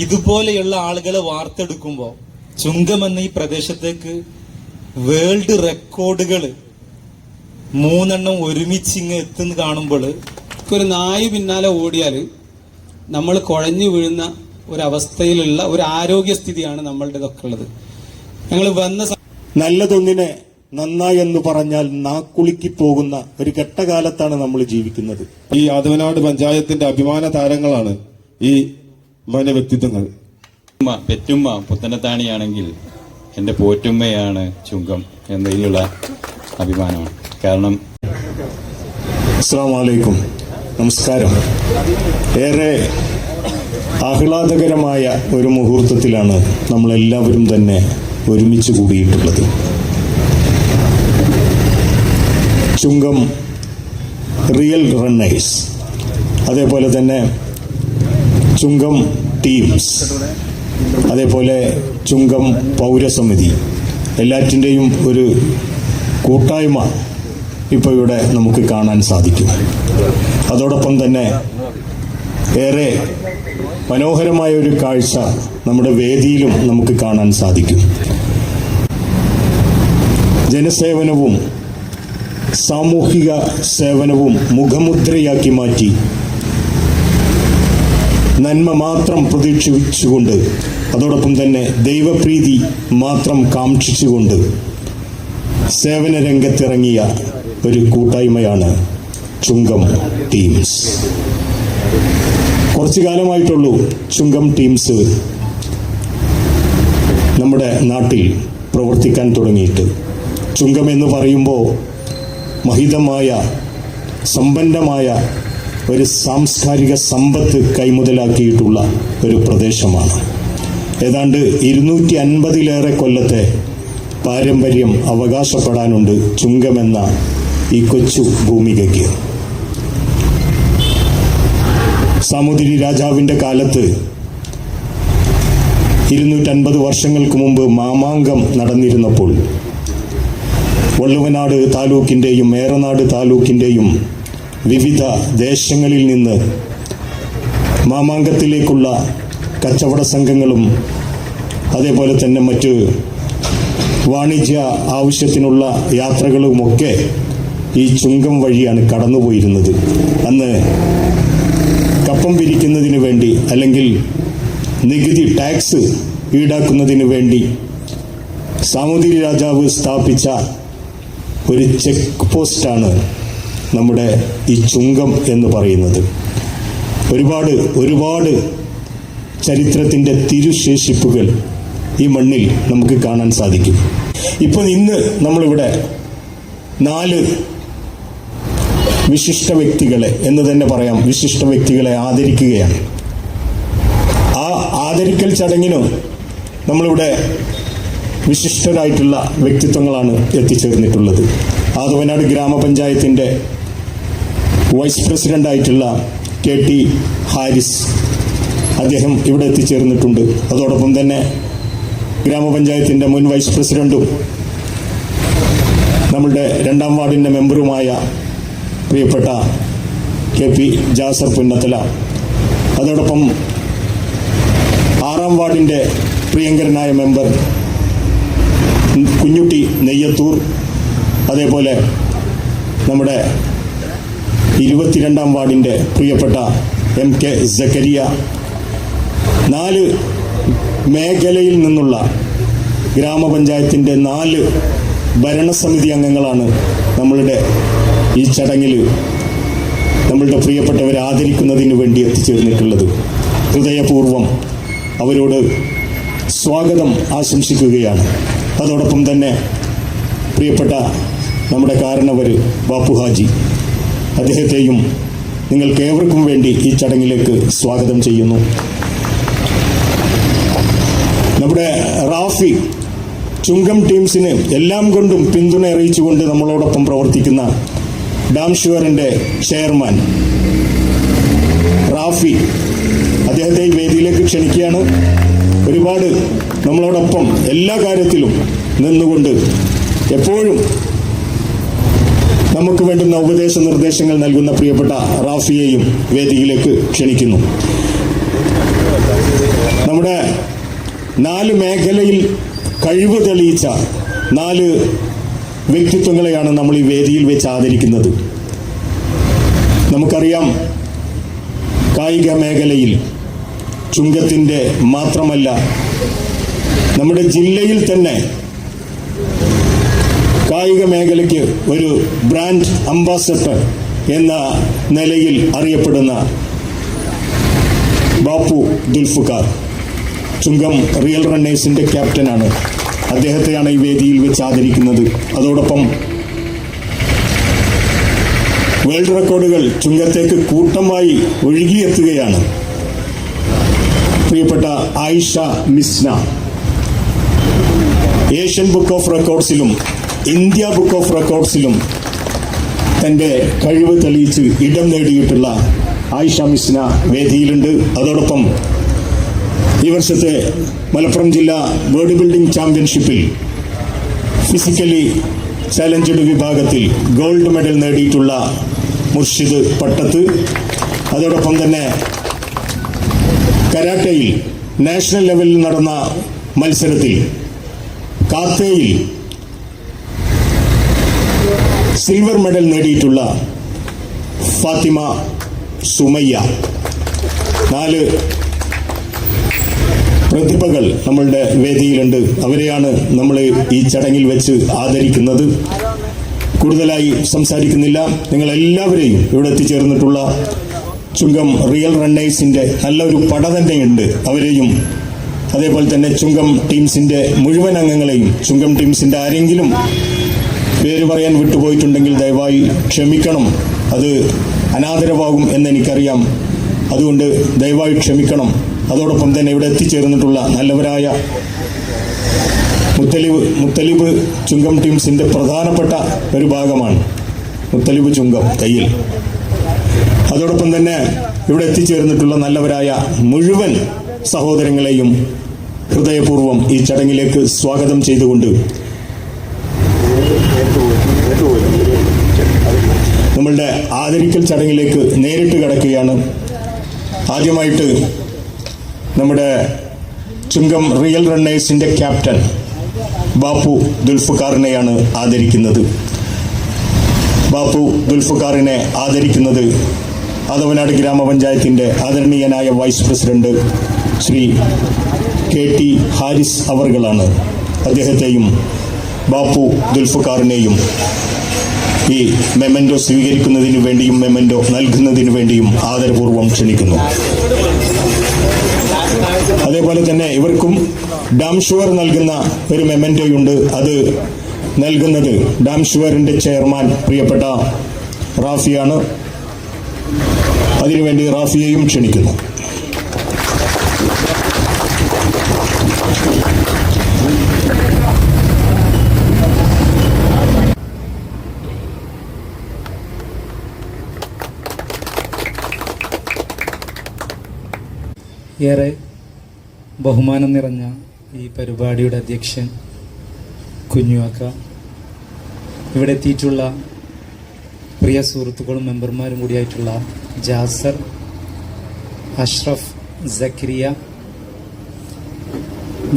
ഇതുപോലെയുള്ള ആളുകളെ വാർത്തെടുക്കുമ്പോൾ ചുങ്കം എന്ന ഈ പ്രദേശത്തേക്ക് വേൾഡ് റെക്കോർഡുകൾ 3 ഒരുമിച്ചിങ്ങ് എത്തുന്ന കാണുമ്പോൾ ഒരു നായി പിന്നാലെ ഓടിയാൽ നമ്മൾ കുഴഞ്ഞു വീഴുന്ന ഒരവസ്ഥയിലുള്ള ഒരു ആരോഗ്യസ്ഥിതിയാണ് നമ്മളുടെ ഇതൊക്കെ ഉള്ളത്. ഞങ്ങൾ നല്ലതൊന്നിനെ നന്നായി എന്ന് പറഞ്ഞാൽ നാക്കുളുക്കി പോകുന്ന ഒരു ഘട്ടകാലത്താണ് നമ്മൾ ജീവിക്കുന്നത്. ഈ ആദവനാട് പഞ്ചായത്തിന്റെ അഭിമാന താരങ്ങളാണ് ഈ മാന്യ വ്യക്തിത്വങ്ങൾ. പെറ്റുമ്മ പുത്തനത്താണിയാണെങ്കിൽ എൻ്റെ പോറ്റുമ്മയാണ് ചുങ്കം എന്നതിലുള്ള അഭിമാനമാണ്. കാരണം അസ്സലാമു അലൈക്കും, നമസ്കാരം. ഏറെ ആഹ്ലാദകരമായ ഒരു മുഹൂർത്തത്തിലാണ് നമ്മളെല്ലാവരും തന്നെ ഒരുമിച്ച് കൂടിയിട്ടുള്ളത്. ചുങ്കം റിയൽ റണ്ണേഴ്സ്, അതേപോലെ തന്നെ ചുങ്കം ടീംസ്, അതേപോലെ ചുങ്കം പൗരസമിതി, എല്ലാറ്റിൻ്റെയും ഒരു കൂട്ടായ്മ ഇപ്പോൾ ഇവിടെ നമുക്ക് കാണാൻ സാധിക്കും. അതോടൊപ്പം തന്നെ ഏറെ മനോഹരമായ ഒരു കാഴ്ച നമ്മുടെ വേദിയിലും നമുക്ക് കാണാൻ സാധിക്കും. ജനസേവനവും സാമൂഹിക സേവനവും മുഖമുദ്രയാക്കി മാറ്റി നന്മ മാത്രം പ്രതീക്ഷിച്ചുകൊണ്ട്, അതോടൊപ്പം തന്നെ ദൈവപ്രീതി മാത്രം കാക്ഷിച്ചുകൊണ്ട് സേവന രംഗത്തിറങ്ങിയ ഒരു കൂട്ടായ്മയാണ് ചുങ്കം ടീംസ്. കുറച്ചു കാലമായിട്ടുള്ളൂ ചുങ്കം ടീംസ് നമ്മുടെ നാട്ടിൽ പ്രവർത്തിക്കാൻ തുടങ്ങിയിട്ട്. ചുങ്കം എന്ന് പറയുമ്പോൾ മഹിതമായ സമ്പന്നമായ ഒരു സാംസ്കാരിക സമ്പത്ത് കൈമുതലാക്കിയിട്ടുള്ള ഒരു പ്രദേശമാണ്. ഏതാണ്ട് 250-ലേറെ കൊല്ലത്തെ പാരമ്പര്യം അവകാശപ്പെടാനുണ്ട് ചുങ്കമെന്ന ഈ കൊച്ചു ഭൂമികയ്ക്ക്. സാമൂതിരി രാജാവിൻ്റെ കാലത്ത് 250 വർഷങ്ങൾക്ക് മുമ്പ് മാമാങ്കം നടന്നിരുന്നപ്പോൾ വള്ളുവനാട് താലൂക്കിൻ്റെയും ഏറനാട് താലൂക്കിൻ്റെയും വിവിധ ദേശങ്ങളിൽ നിന്ന് മാമാങ്കത്തിലേക്കുള്ള കച്ചവട സംഘങ്ങളും അതേപോലെ തന്നെ മറ്റ് വാണിജ്യ ആവശ്യത്തിനുള്ള യാത്രകളുമൊക്കെ ഈ ചുങ്കം വഴിയാണ് കടന്നുപോയിരുന്നത്. അന്ന് കപ്പം പിരിക്കുന്നതിന് വേണ്ടി അല്ലെങ്കിൽ നികുതി ടാക്സ് ഈടാക്കുന്നതിന് വേണ്ടി സാമൂതിരി രാജാവ് സ്ഥാപിച്ച ഒരു ചെക്ക് പോസ്റ്റാണ് നമ്മുടെ ഈ ചുങ്കം എന്ന് പറയുന്നത്. ഒരുപാട് ചരിത്രത്തിൻ്റെ തിരുശേഷിപ്പുകൾ ഈ മണ്ണിൽ നമുക്ക് കാണാൻ സാധിക്കും. ഇപ്പോൾ ഇന്ന് നമ്മളിവിടെ 4 വിശിഷ്ട വ്യക്തികളെ എന്ന് തന്നെ പറയാം, വിശിഷ്ട വ്യക്തികളെ ആദരിക്കുകയാണ്. ആ ആദരിക്കൽ ചടങ്ങിനും നമ്മളിവിടെ വിശിഷ്ടരായിട്ടുള്ള വ്യക്തിത്വങ്ങളാണ് എത്തിച്ചേർന്നിട്ടുള്ളത്. ആദവനാട് ഗ്രാമപഞ്ചായത്തിൻ്റെ വൈസ് പ്രസിഡൻ്റായിട്ടുള്ള KT ഹാരിസ്, അദ്ദേഹം ഇവിടെ എത്തിച്ചേർന്നിട്ടുണ്ട്. അതോടൊപ്പം തന്നെ ഗ്രാമപഞ്ചായത്തിൻ്റെ മുൻ വൈസ് പ്രസിഡന്റും നമ്മളുടെ 2ാം വാർഡിൻ്റെ മെമ്പറുമായ പ്രിയപ്പെട്ട KP ജാസർ പുന്നത്തല, അതോടൊപ്പം 6ാം വാർഡിൻ്റെ പ്രിയങ്കരനായ മെമ്പർ കുഞ്ഞുട്ടി നെയ്യത്തൂർ, അതേപോലെ നമ്മുടെ 22ാം വാർഡിൻ്റെ പ്രിയപ്പെട്ട MK സക്കരിയ. 4 മേഖലയിൽ നിന്നുള്ള ഗ്രാമപഞ്ചായത്തിൻ്റെ 4 ഭരണസമിതി അംഗങ്ങളാണ് നമ്മളുടെ ഈ ചടങ്ങിൽ നമ്മളുടെ പ്രിയപ്പെട്ടവരെ ആദരിക്കുന്നതിന് വേണ്ടി എത്തിച്ചേർന്നിട്ടുള്ളത്. ഹൃദയപൂർവ്വം അവരോട് സ്വാഗതം ആശംസിക്കുകയാണ്. അതോടൊപ്പം തന്നെ പ്രിയപ്പെട്ട നമ്മുടെ കാരണവർ ബാപ്പു ഹാജി, അദ്ദേഹത്തെയും നിങ്ങൾക്ക് ഏവർക്കും വേണ്ടി ഈ ചടങ്ങിലേക്ക് സ്വാഗതം ചെയ്യുന്നു. നമ്മുടെ റാഫി, ചുങ്കം ടീംസിന് എല്ലാം കൊണ്ടും പിന്തുണ അറിയിച്ചുകൊണ്ട് നമ്മളോടൊപ്പം പ്രവർത്തിക്കുന്ന ഡാം ഷുവറിൻ്റെ ചെയർമാൻ റാഫി, അദ്ദേഹത്തെ ഈ വേദിയിലേക്ക് ക്ഷണിക്കുകയാണ്. ഒരുപാട് നമ്മളോടൊപ്പം എല്ലാ കാര്യത്തിലും നിന്നുകൊണ്ട് എപ്പോഴും നമുക്ക് വേണ്ടുന്ന ഉപദേശ നിർദ്ദേശങ്ങൾ നൽകുന്ന പ്രിയപ്പെട്ട റാഫിയെയും വേദിയിലേക്ക് ക്ഷണിക്കുന്നു. 4 മേഖലയിൽ കഴിവ് തെളിയിച്ച 4 വ്യക്തിത്വങ്ങളെയാണ് നമ്മൾ ഈ വേദിയിൽ വെച്ച് ആദരിക്കുന്നത്. നമുക്കറിയാം, കായിക മേഖലയിൽ ചുങ്കത്തിൻ്റെ മാത്രമല്ല, നമ്മുടെ ജില്ലയിൽ തന്നെ കായിക മേഖലയ്ക്ക് ഒരു ബ്രാൻഡ് അംബാസഡർ എന്ന നിലയിൽ അറിയപ്പെടുന്ന ബാപ്പു ദുൽഫുക്കാർ ചുങ്കം റിയൽ റണ്ണേഴ്സിന്റെ ക്യാപ്റ്റനാണ്. അദ്ദേഹത്തെയാണ് ഈ വേദിയിൽ വെച്ച് ആദരിക്കുന്നത്. അതോടൊപ്പം വേൾഡ് റെക്കോർഡുകൾ ചുങ്കത്തേക്ക് കൂട്ടമായി ഒഴുകിയെത്തുകയാണ്. പ്രിയപ്പെട്ട Ayisha Misna Asian book of റെക്കോർഡ്സിലും ഇന്ത്യ ബുക്ക് ഓഫ് റെക്കോർഡ്സിലും തൻ്റെ കഴിവ് തെളിയിച്ച് ഇടം നേടിയിട്ടുള്ള ആയിഷ മിസ്ന വേദിയിലുണ്ട്. അതോടൊപ്പം ഈ വർഷത്തെ മലപ്പുറം ജില്ലാ ബോഡി ബിൽഡിംഗ് ചാമ്പ്യൻഷിപ്പിൽ ഫിസിക്കലി ചാലഞ്ചഡ് വിഭാഗത്തിൽ ഗോൾഡ് മെഡൽ നേടിയിട്ടുള്ള മുർഷിദ് പട്ടത്ത്, അതോടൊപ്പം തന്നെ കരാട്ടയിൽ നാഷണൽ ലെവലിൽ നടന്ന മത്സരത്തിൽ കാത്തയിൽ സിൽവർ മെഡൽ നേടിയിട്ടുള്ള ഫാത്തിമ സുമയ്യ. 4 പ്രതിഭകൾ നമ്മളുടെ വേദിയിലുണ്ട്. അവരെയാണ് നമ്മൾ ഈ ചടങ്ങിൽ വെച്ച് ആദരിക്കുന്നത്. കൂടുതലായി സംസാരിക്കുന്നില്ല. നിങ്ങൾ എല്ലാവരെയും ഇവിടെ എത്തിച്ചേർന്നിട്ടുള്ള ചുങ്കം റിയൽ റണ്ണേഴ്സിന്റെ നല്ലൊരു പട തന്നെയുണ്ട്. അവരെയും അതേപോലെ തന്നെ ചുങ്കം ടീംസിന്റെ മുഴുവൻ അംഗങ്ങളെയും, ചുങ്കം ടീംസിന്റെ ആരെങ്കിലും പേര് പറയാൻ വിട്ടുപോയിട്ടുണ്ടെങ്കിൽ ദയവായി ക്ഷമിക്കണം. അത് അനാദരവാകും എന്നെനിക്കറിയാം. അതുകൊണ്ട് ദയവായി ക്ഷമിക്കണം. അതോടൊപ്പം തന്നെ ഇവിടെ എത്തിച്ചേർന്നിട്ടുള്ള നല്ലവരായ മുത്തലിബ് ചുങ്കം ടീംസിന്റെ പ്രധാനപ്പെട്ട ഒരു ഭാഗമാണ് മുത്തലിബ് ചുങ്കം തയ്യിൽ. അതോടൊപ്പം തന്നെ ഇവിടെ എത്തിച്ചേർന്നിട്ടുള്ള നല്ലവരായ മുഴുവൻ സഹോദരങ്ങളെയും ഹൃദയപൂർവ്വം ഈ ചടങ്ങിലേക്ക് സ്വാഗതം ചെയ്തുകൊണ്ട് നമ്മളുടെ ആദരിക്കൽ ചടങ്ങിലേക്ക് നേരിട്ട് കടക്കുകയാണ്. ആദ്യമായിട്ട് നമ്മുടെ ചുങ്കം റിയൽ റണ്ണേഴ്സിന്റെ ക്യാപ്റ്റൻ ബാപ്പു ദുൽഫുക്കാറിനെയാണ് ആദരിക്കുന്നത്. ബാപ്പു ദുൽഫുക്കാറിനെ ആദരിക്കുന്നത് ആദവനാട് ഗ്രാമപഞ്ചായത്തിന്റെ ആദരണീയനായ vice president Shri KT Haris അവർകളാണ്. അദ്ദേഹത്തെയും ബാപ്പു ദുൽഫുക്കാറിനെയും ഈ മെമന്റോ സ്വീകരിക്കുന്നതിനു വേണ്ടിയും മെമന്റോ നൽകുന്നതിനു വേണ്ടിയും ആദരപൂർവ്വം ക്ഷണിക്കുന്നു. അതേപോലെ തന്നെ ഇവർക്കും ഡാം ഷുവർ നൽകുന്ന ഒരു മെമന്റോയുണ്ട്. അത് നൽകുന്നത് ഡാം ഷുവറിന്റെ ചെയർമാൻ പ്രിയപ്പെട്ട റാഫിയാണ്. അതിനുവേണ്ടി റാഫിയെയും ക്ഷണിക്കുന്നു. ഏറെ ബഹുമാനം നിറഞ്ഞ ഈ പരിപാടിയുടെ അധ്യക്ഷൻ കുഞ്ഞുവാക്ക, ഇവിടെ എത്തിയിട്ടുള്ള പ്രിയ സുഹൃത്തുക്കളും മെമ്പർമാരും കൂടിയായിട്ടുള്ള ജാസർ, അഷ്റഫ്, സക്കരിയ,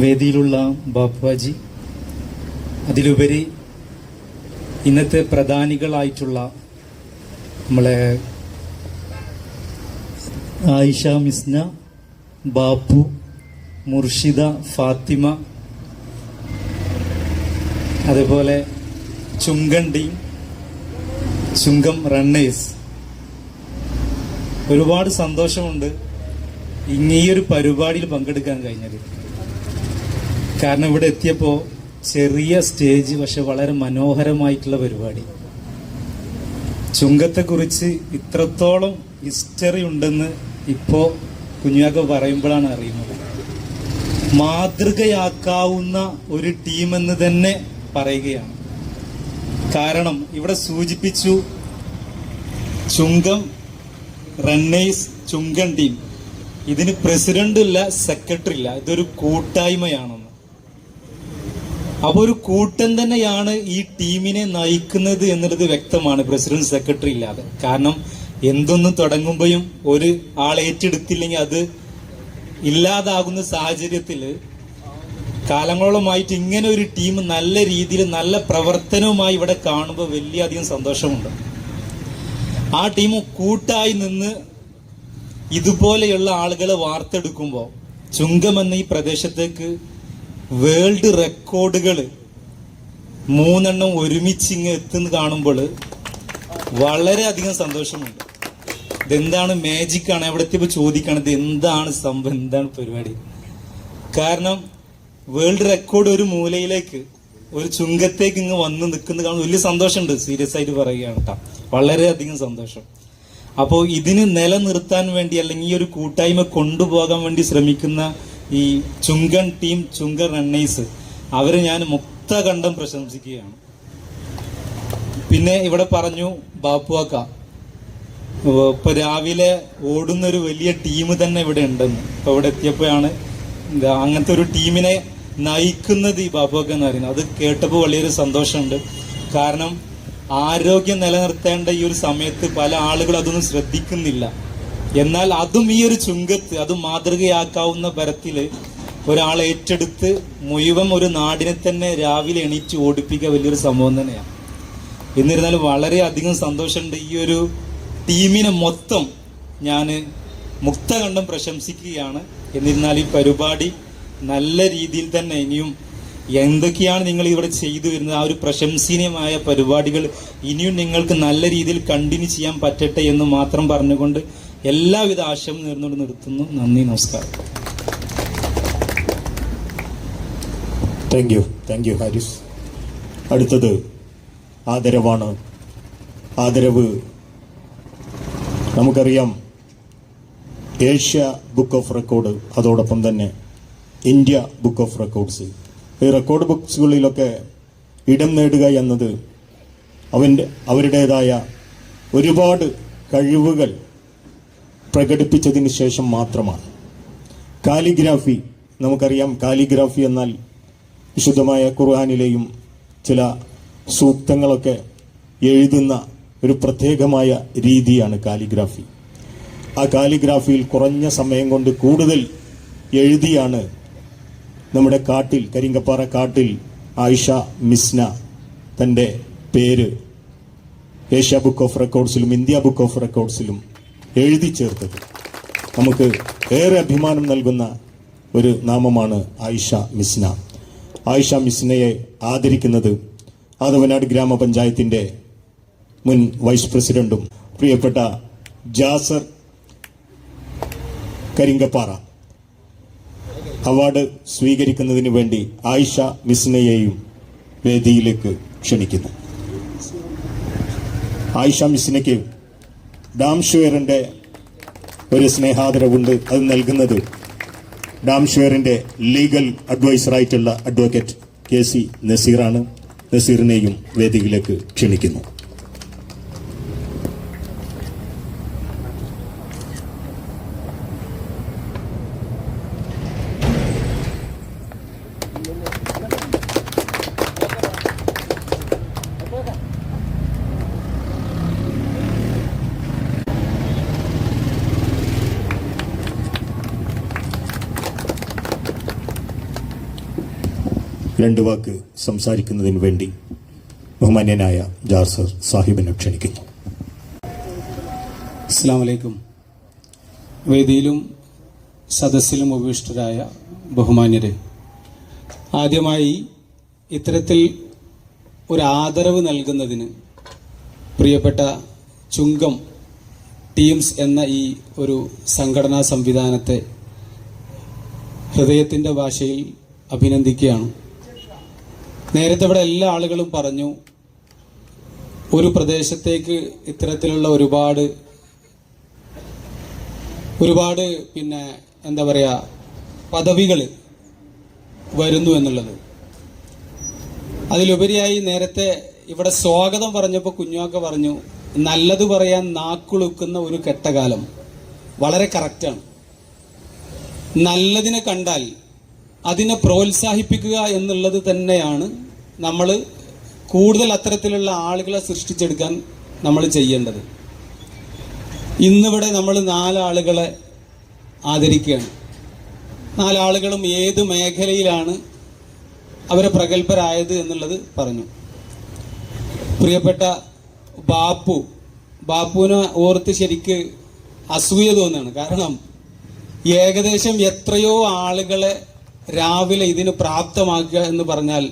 വേദിയിലുള്ള ബാപ്പുവാജി, അതിലുപരി ഇന്നത്തെ പ്രധാനികളായിട്ടുള്ള നമ്മളെ ആയിഷ മിസ്ന, ബാപ്പു, മുർഷിദ, ഫാത്തിമ, അതുപോലെ ചുങ്കം ടീം, ചുങ്കം റണ്ണേഴ്സ്, ഒരുപാട് സന്തോഷമുണ്ട് ഇങ്ങനെയൊരു പരിപാടിയിൽ പങ്കെടുക്കാൻ കഴിഞ്ഞത്. കാരണം ഇവിടെ എത്തിയപ്പോൾ ചെറിയ സ്റ്റേജ്, പക്ഷെ വളരെ മനോഹരമായിട്ടുള്ള പരിപാടി. ചുങ്കത്തെക്കുറിച്ച് ഇത്രത്തോളം ഹിസ്റ്ററി ഉണ്ടെന്ന് ഇപ്പോൾ കുഞ്ഞാക്ക പറയുമ്പോഴാണ് അറിയുന്നത്. മാതൃകയാക്കാവുന്ന ഒരു ടീമെന്ന് തന്നെ പറയുകയാണ്. കാരണം ഇവിടെ സൂചിപ്പിച്ചു, ചുങ്കം റണ്ണേഴ്സ് ചുങ്കം ടീം, ഇതിന് പ്രസിഡന്റ് ഇല്ല, സെക്രട്ടറി ഇല്ല, ഇതൊരു കൂട്ടായ്മയാണെന്ന്. അപ്പോൾ ഒരു കൂട്ടം തന്നെയാണ് ഈ ടീമിനെ നയിക്കുന്നത് എന്നുള്ളത് വ്യക്തമാണ്, പ്രസിഡന്റ് സെക്രട്ടറി ഇല്ലാതെ. കാരണം എന്തൊന്നും തുടങ്ങുമ്പോഴും ഒരു ആൾ ഏറ്റെടുത്തില്ലെങ്കിൽ അത് ഇല്ലാതാകുന്ന സാഹചര്യത്തിൽ കാലങ്ങളോളമായിട്ട് ഇങ്ങനെ ഒരു ടീം നല്ല രീതിയിൽ നല്ല പ്രവർത്തനവുമായി ഇവിടെ കാണുമ്പോൾ വലിയധികം സന്തോഷമുണ്ട്. ആ ടീം കൂട്ടായി നിന്ന് ഇതുപോലെയുള്ള ആളുകളെ വാർത്തെടുക്കുമ്പോൾ ചുങ്കം എന്ന ഈ പ്രദേശത്തേക്ക് വേൾഡ് റെക്കോർഡുകൾ 3 ഒരുമിച്ച് ഇങ്ങ് എത്തുന്ന കാണുമ്പോൾ വളരെയധികം സന്തോഷമുണ്ട്. ഇതെന്താണ് മാജിക്കാണ്, അവിടെ എത്തിയപ്പോൾ ചോദിക്കണം ഇത് എന്താണ് സംഭവം, എന്താണ് പരിപാടി. കാരണം വേൾഡ് റെക്കോർഡ് ഒരു മൂലയിലേക്ക് ഒരു ചുങ്കത്തേക്ക് ഇങ്ങ് വന്ന് നിൽക്കുന്നത് കാണുമ്പോൾ വലിയ സന്തോഷമുണ്ട്. സീരിയസ് ആയിട്ട് പറയുകയാണ് കേട്ടോ, വളരെയധികം സന്തോഷം. അപ്പോൾ ഇതിന് നിലനിർത്താൻ വേണ്ടി അല്ലെങ്കിൽ ഈ ഒരു കൂട്ടായ്മ കൊണ്ടുപോകാൻ വേണ്ടി ശ്രമിക്കുന്ന ഈ ചുങ്കൻ ടീം, ചുങ്കൻ റണ്ണേഴ്സ്, അവരെ ഞാൻ മുക്തകണ്ഠം പ്രശംസിക്കുകയാണ്. പിന്നെ ഇവിടെ പറഞ്ഞു ബാപ്പുവാക്ക, ഇപ്പൊ രാവിലെ ഓടുന്ന ഒരു വലിയ ടീം തന്നെ ഇവിടെ ഉണ്ടെന്ന്. ഇപ്പൊ ഇവിടെ എത്തിയപ്പോഴാണ് അങ്ങനത്തെ ഒരു ടീമിനെ നയിക്കുന്നത് ഈ ബാപ്പുവാക്ക എന്ന് പറയുന്നത്. അത് കേട്ടപ്പോൾ വലിയൊരു സന്തോഷമുണ്ട്. കാരണം ആരോഗ്യം നിലനിർത്തേണ്ട ഈ ഒരു സമയത്ത് പല ആളുകളും അതൊന്നും ശ്രദ്ധിക്കുന്നില്ല. എന്നാൽ അതും ഈ ഒരു ചുങ്കത്ത് അത് മാതൃകയാക്കാവുന്ന തരത്തില് ഒരാൾ ഏറ്റെടുത്ത് മുഴുവൻ ഒരു നാടിനെ തന്നെ രാവിലെ എണീറ്റ് ഓടിപ്പിക്കുക വലിയൊരു സംഭവം തന്നെയാണ്. എന്നിരുന്നാലും വളരെയധികം സന്തോഷമുണ്ട്. ഈ ഒരു ടീമിനെ മൊത്തം ഞാൻ മുക്തകണ്ഠം പ്രശംസിക്കുകയാണ്. എന്നിരുന്നാൽ ഈ പരിപാടി നല്ല രീതിയിൽ തന്നെ ഇനിയും എന്തൊക്കെയാണ് നിങ്ങൾ ഇവിടെ ചെയ്തു വരുന്നത്, ആ ഒരു പ്രശംസനീയമായ പരിപാടികൾ ഇനിയും നിങ്ങൾക്ക് നല്ല രീതിയിൽ കണ്ടിന്യൂ ചെയ്യാൻ പറ്റട്ടെ എന്ന് മാത്രം പറഞ്ഞുകൊണ്ട് എല്ലാവിധ ആശംസ നേർന്നുകൊണ്ട് നിർത്തുന്നു. നന്ദി, നമസ്കാരം. Thank you Haris. അടുത്തത് ആദരവാണ്. ആദരവ് നമുക്കറിയാം, ഏഷ്യ ബുക്ക് ഓഫ് റെക്കോർഡ്, അതോടൊപ്പം തന്നെ ഇന്ത്യ ബുക്ക് ഓഫ് റെക്കോർഡ്സ്, ഈ റെക്കോർഡ് ബുക്സുകളിലൊക്കെ ഇടം നേടുക എന്നത് അവരുടേതായ ഒരുപാട് കഴിവുകൾ പ്രകടിപ്പിച്ചതിന് ശേഷം മാത്രമാണ്. കാലിഗ്രാഫി നമുക്കറിയാം. കാലിഗ്രാഫി എന്നാൽ വിശുദ്ധമായ ഖുർആനിലെയും ചില സൂക്തങ്ങളൊക്കെ എഴുതുന്ന ഒരു പ്രത്യേകമായ രീതിയാണ് കാലിഗ്രാഫി. ആ കാലിഗ്രാഫിയിൽ കുറഞ്ഞ സമയം കൊണ്ട് കൂടുതൽ എഴുതിയാണ് നമ്മുടെ കാട്ടിൽ, കരിങ്കപ്പാറ കാട്ടിൽ ആയിഷ മിസ്ന തൻ്റെ പേര് ഏഷ്യ ബുക്ക് ഓഫ് റെക്കോർഡ്സിലും ഇന്ത്യ ബുക്ക് ഓഫ് റെക്കോർഡ്സിലും എഴുതി ചേർത്തത്. നമുക്ക് ഏറെ അഭിമാനം നൽകുന്ന ഒരു നാമമാണ് ആയിഷ മിസ്ന. ആയിഷ മിസ്നയെ ആദരിക്കുന്നത് ആദവനാട് ഗ്രാമപഞ്ചായത്തിൻ്റെ മുൻ വൈസ് പ്രസിഡന്റും പ്രിയപ്പെട്ട ജാസർ കരിങ്കപ്പാറ അവാർഡ് സ്വീകരിക്കുന്നതിന് വേണ്ടി ആയിഷ മിസ്നയെയും വേദിയിലേക്ക് ക്ഷണിക്കുന്നു. ആയിഷ മിസ്നയ്ക്ക് ഡാംഷുവറിന്റെ ഒരു സ്നേഹാദരവുണ്ട്. അത് നൽകുന്നത് ഡാംഷുവറിന്റെ ലീഗൽ അഡ്വൈസറായിട്ടുള്ള അഡ്വക്കേറ്റ് KC നസീറാണ്. നസീറിനെയും വേദിയിലേക്ക് ക്ഷണിക്കുന്നു. രണ്ട് വാക്ക് സംസാരിക്കുന്നതിന് വേണ്ടി ബഹുമാന്യനായ ജാസർ സാഹിബിനെ ക്ഷണിക്കുന്നു. അസ്സലാമു അലൈക്കും. വേദിയിലും സദസ്സിലും ഉപവിഷ്ടരായ ബഹുമാന്യരെ, ആദ്യമായി ഇത്തരത്തിൽ ഒരു ആദരവ് നൽകുന്നതിന് പ്രിയപ്പെട്ട ചുങ്കം ടീംസ് എന്ന ഈ ഒരു സംഘടനാ സംവിധാനത്തെ ഹൃദയത്തിൻ്റെ ഭാഷയിൽ അഭിനന്ദിക്കുകയാണ്. നേരത്തെ ഇവിടെ എല്ലാ ആളുകളും പറഞ്ഞു, ഒരു പ്രദേശത്തേക്ക് ഇത്തരത്തിലുള്ള ഒരുപാട് പിന്നെ എന്താ പറയുക പദവികൾ വരുന്നു എന്നുള്ളത്. അതിലുപരിയായി നേരത്തെ ഇവിടെ സ്വാഗതം പറഞ്ഞപ്പോൾ കുഞ്ഞാക്ക പറഞ്ഞു, നല്ലത് പറയാൻ നാക്കുളുക്കുന്ന ഒരു കെട്ടകാലം. വളരെ കറക്റ്റാണ്. നല്ലതിനെ കണ്ടാൽ അതിനെ പ്രോത്സാഹിപ്പിക്കുക എന്നുള്ളത് തന്നെയാണ് നമ്മൾ കൂടുതൽ അത്തരത്തിലുള്ള ആളുകളെ സൃഷ്ടിച്ചെടുക്കാൻ നമ്മൾ ചെയ്യേണ്ടത്. ഇന്നിവിടെ നമ്മൾ 4 ആളുകളെ ആദരിക്കുകയാണ്. 4 ആളുകളും ഏത് മേഖലയിലാണ് അവരെ പ്രഗത്ഭരായത് എന്നുള്ളത് പറഞ്ഞു. പ്രിയപ്പെട്ട ബാപ്പുവിനെ ഓർത്ത് ശരിക്ക് അസൂയ തോന്നുകയാണ്. കാരണം ഏകദേശം എത്രയോ ആളുകളെ രാവിലെ ഇതിന് പ്രാപ്തമാക്കുക എന്ന് പറഞ്ഞാൽ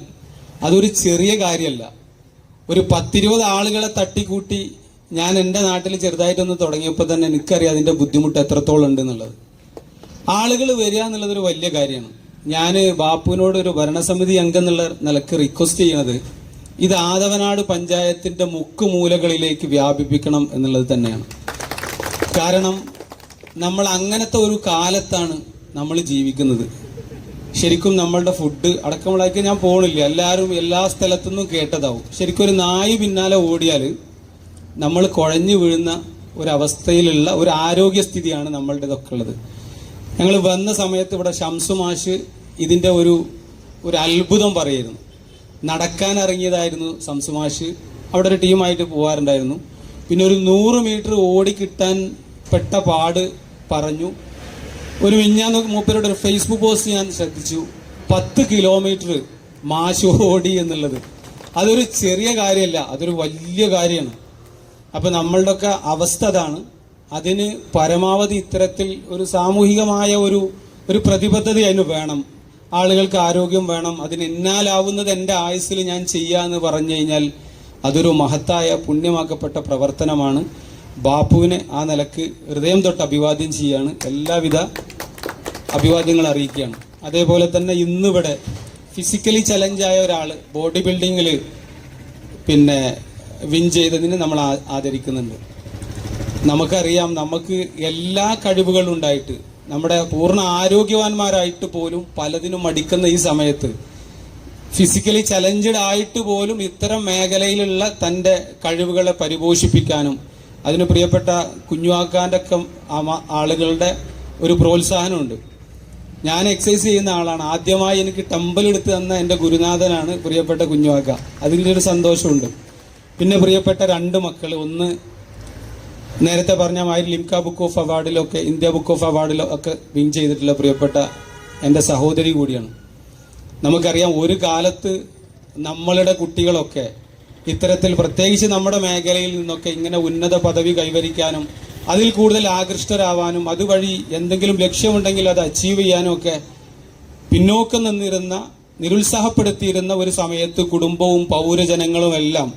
അതൊരു ചെറിയ കാര്യമല്ല. ഒരു 10-20 ആളുകളെ തട്ടിക്കൂട്ടി ഞാൻ എൻ്റെ നാട്ടിൽ ചെറുതായിട്ടൊന്ന് തുടങ്ങിയപ്പോൾ തന്നെ എനിക്കറിയാം അതിൻ്റെ ബുദ്ധിമുട്ട് എത്രത്തോളം ഉണ്ട് എന്നുള്ളത്. ആളുകൾ വരിക എന്നുള്ളതൊരു വലിയ കാര്യമാണ്. ഞാൻ ബാപ്പുവിനോട് ഒരു ഭരണസമിതി അംഗം എന്നുള്ള നിലക്ക് റിക്വസ്റ്റ് ചെയ്യണത് ഇത് ആദവനാട് പഞ്ചായത്തിൻ്റെ മുക്കുമൂലകളിലേക്ക് വ്യാപിപ്പിക്കണം എന്നുള്ളത് തന്നെയാണ്. കാരണം നമ്മൾ അങ്ങനത്തെ ഒരു കാലത്താണ് നമ്മൾ ജീവിക്കുന്നത്. ശരിക്കും നമ്മളുടെ ഫുഡ് അടക്കമുള്ളതൊക്കെ ഞാൻ പോണില്ല, എല്ലാവരും എല്ലാ സ്ഥലത്തുനിന്നും കേട്ടതാവും. ശരിക്കും ഒരു നായി പിന്നാലെ ഓടിയാൽ നമ്മൾ കുഴഞ്ഞു വീഴുന്ന ഒരവസ്ഥയിലുള്ള ഒരു ആരോഗ്യസ്ഥിതിയാണ് നമ്മളുടേതൊക്കെ ഉള്ളത്. ഞങ്ങൾ വന്ന സമയത്ത് ഇവിടെ ഷംസു മാഷ് ഇതിൻ്റെ ഒരു അത്ഭുതം പറയായിരുന്നു. നടക്കാൻ ഇറങ്ങിയതായിരുന്നു ഷംസു മാഷ്, അവിടെ ഒരു ടീമായിട്ട് പോകാറുണ്ടായിരുന്നു. പിന്നെ ഒരു 100 മീറ്റർ ഓടിക്കിട്ടാൻ പെട്ട പാട് പറഞ്ഞു. ഒരു മിഞ്ഞാന്ന് മൂപ്പരുടെ ഒരു ഫേസ്ബുക്ക് പോസ്റ്റ് ഞാൻ ശ്രദ്ധിച്ചു, 10 കിലോമീറ്റർ മാഷ് ഓടി എന്നുള്ളത്. അതൊരു ചെറിയ കാര്യമല്ല, അതൊരു വലിയ കാര്യമാണ്. അപ്പം നമ്മളുടെ ഒക്കെ അവസ്ഥ അതാണ്. അതിന് പരമാവധി ഇത്തരത്തിൽ ഒരു സാമൂഹികമായ ഒരു പ്രതിബദ്ധത അതിന് വേണം. ആളുകൾക്ക് ആരോഗ്യം വേണം. അതിന് എന്നാലാവുന്നത് എൻ്റെ ആയുസ്സിൽ ഞാൻ ചെയ്യാന്ന് പറഞ്ഞു കഴിഞ്ഞാൽ അതൊരു മഹത്തായ പുണ്യമാക്കപ്പെട്ട പ്രവർത്തനമാണ്. ബാപ്പുവിനെ ആ നിലക്ക് ഹൃദയം തൊട്ട് അഭിവാദ്യം ചെയ്യാണ്, എല്ലാവിധ അഭിവാദ്യങ്ങൾ അറിയിക്കുകയാണ്. അതേപോലെ തന്നെ ഇന്നിവിടെ ഫിസിക്കലി ചലഞ്ചായ ഒരാൾ ബോഡി ബിൽഡിങ്ങിൽ പിന്നെ വിൻ ചെയ്തതിന് നമ്മൾ ആദരിക്കുന്നുണ്ട്. നമുക്കറിയാം, നമുക്ക് എല്ലാ കഴിവുകളും ഉണ്ടായിട്ട് നമ്മുടെ പൂർണ്ണ ആരോഗ്യവാന്മാരായിട്ട് പോലും പലതിനും മടിക്കുന്ന ഈ സമയത്ത് ഫിസിക്കലി ചലഞ്ചഡ് ആയിട്ട് പോലും ഇത്തരം മേഖലയിലുള്ള തൻ്റെ കഴിവുകളെ പരിപോഷിപ്പിക്കാനും അതിന് പ്രിയപ്പെട്ട കുഞ്ഞുവാക്കാൻ്റെ ഒക്കെ ആളുകളുടെ ഒരു പ്രോത്സാഹനമുണ്ട്. ഞാൻ എക്സസൈസ് ചെയ്യുന്ന ആളാണ്. ആദ്യമായി എനിക്ക് ടെമ്പൽ എടുത്ത് തന്ന എൻ്റെ ഗുരുനാഥനാണ് പ്രിയപ്പെട്ട കുഞ്ഞുവാക്ക. അതിൻ്റെ ഒരു സന്തോഷമുണ്ട്. പിന്നെ പ്രിയപ്പെട്ട 2 മക്കൾ, ഒന്ന് നേരത്തെ പറഞ്ഞ മാതിരി ലിംക ബുക്ക് ഓഫ് അവാർഡിലൊക്കെ ഇന്ത്യ ബുക്ക് ഓഫ് അവാർഡിലോ ഒക്കെ വിൻ ചെയ്തിട്ടുള്ള പ്രിയപ്പെട്ട എൻ്റെ സഹോദരി കൂടിയാണ്. നമുക്കറിയാം, ഒരു കാലത്ത് നമ്മളുടെ കുട്ടികളൊക്കെ ഇത്തരത്തിൽ പ്രത്യേകിച്ച് നമ്മുടെ മേഖലയിൽ നിന്നൊക്കെ ഇങ്ങനെ ഉന്നത പദവി കൈവരിക്കാനും അതിൽ കൂടുതൽ ആകൃഷ്ടരാവാനും അതുവഴി എന്തെങ്കിലും ലക്ഷ്യമുണ്ടെങ്കിൽ അത് അച്ചീവ് ചെയ്യാനും ഒക്കെ പിന്നോക്കം നിന്നിരുന്ന, നിരുത്സാഹപ്പെടുത്തിയിരുന്ന ഒരു സമയത്ത് കുടുംബവും പൗരജനങ്ങളും എല്ലാം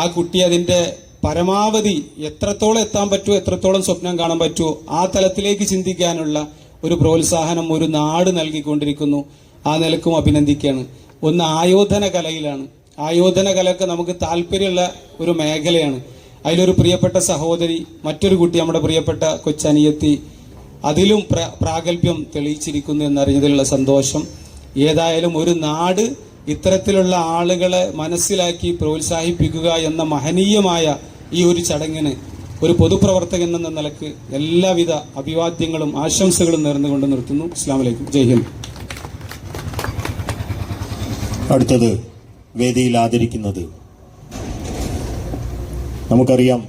ആ കുട്ടി അതിൻ്റെ പരമാവധി എത്രത്തോളം എത്താൻ പറ്റുമോ, എത്രത്തോളം സ്വപ്നം കാണാൻ പറ്റുമോ ആ തലത്തിലേക്ക് ചിന്തിക്കാനുള്ള ഒരു പ്രോത്സാഹനം ഒരു നാട് നൽകിക്കൊണ്ടിരിക്കുന്നു. ആ നിലക്കും അഭിനന്ദിക്കുകയാണ്. ഒന്ന് ആയോധന കലയിലാണ്. ആയോധന കലയൊക്കെ നമുക്ക് താല്പര്യമുള്ള ഒരു മേഖലയാണ്. അതിലൊരു പ്രിയപ്പെട്ട സഹോദരി, മറ്റൊരു കുട്ടി നമ്മുടെ പ്രിയപ്പെട്ട കൊച്ചനിയത്തി അതിലും പ്രാഗൽഭ്യം തെളിയിച്ചിരിക്കുന്നു എന്നറിഞ്ഞതിലുള്ള സന്തോഷം. ഏതായാലും ഒരു നാട് ഇത്തരത്തിലുള്ള ആളുകളെ മനസ്സിലാക്കി പ്രോത്സാഹിപ്പിക്കുക എന്ന മഹനീയമായ ഈ ഒരു ചടങ്ങിന് ഒരു പൊതുപ്രവർത്തകൻ എന്ന നിലക്ക് എല്ലാവിധ അഭിവാദ്യങ്ങളും ആശംസകളും നേർന്നുകൊണ്ട് നിർത്തുന്നു. അസ്സലാമു അലൈക്കും. ജയ് ഹിന്ദ്. അടുത്തത് വേദിയിൽ ആദരിക്കുന്നത്, നമുക്കറിയാം,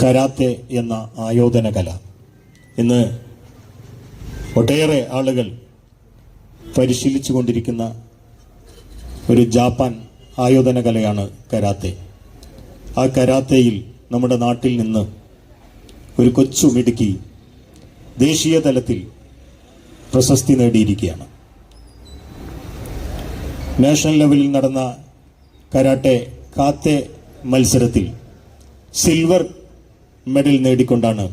കരാത്തെ എന്ന ആയോധന കല ഇന്ന് ഒട്ടേറെ ആളുകൾ പരിശീലിച്ചു കൊണ്ടിരിക്കുന്ന ഒരു ജാപ്പാൻ ആയോധന കലയാണ് കരാത്തെ. ആ കരാത്തയിൽ നമ്മുടെ നാട്ടിൽ നിന്ന് ഒരു കൊച്ചു മിടുക്കി ദേശീയ തലത്തിൽ പ്രശസ്തി നേടിയിരിക്കുകയാണ്. നാഷണൽ ലെവലിൽ നടന്ന കാത്തെ മത്സരത്തിൽ സിൽവർ മെഡൽ നേടിക്കൊണ്ടാണ്